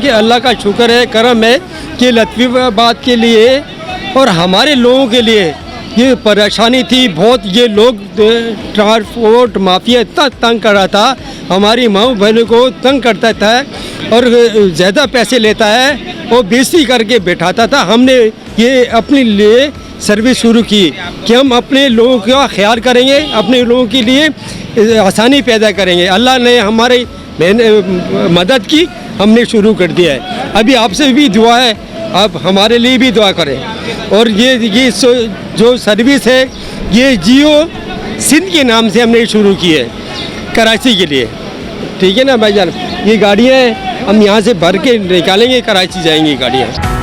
कि अल्लाह का शुक्र है, करम है कि लतीफ़ाबाद के लिए और हमारे लोगों के लिए ये परेशानी थी बहुत। ये लोग ट्रांसपोर्ट माफिया इतना तंग कर रहा था, हमारी माँ बहनों को तंग करता था और ज़्यादा पैसे लेता है और बेइज्जती करके बैठाता था। हमने ये अपने लिए सर्विस शुरू की कि हम अपने लोगों का ख्याल करेंगे, अपने लोगों के लिए आसानी पैदा करेंगे। अल्लाह ने हमारी मदद की, हमने शुरू कर दिया है। अभी आपसे भी दुआ है, आप हमारे लिए भी दुआ करें। और ये जो सर्विस है ये जियो सिंध के नाम से हमने शुरू की है कराची के लिए, ठीक है ना भाईजान। ये गाड़ियाँ हम यहाँ से भर के निकालेंगे, कराची जाएंगी गाड़ियाँ।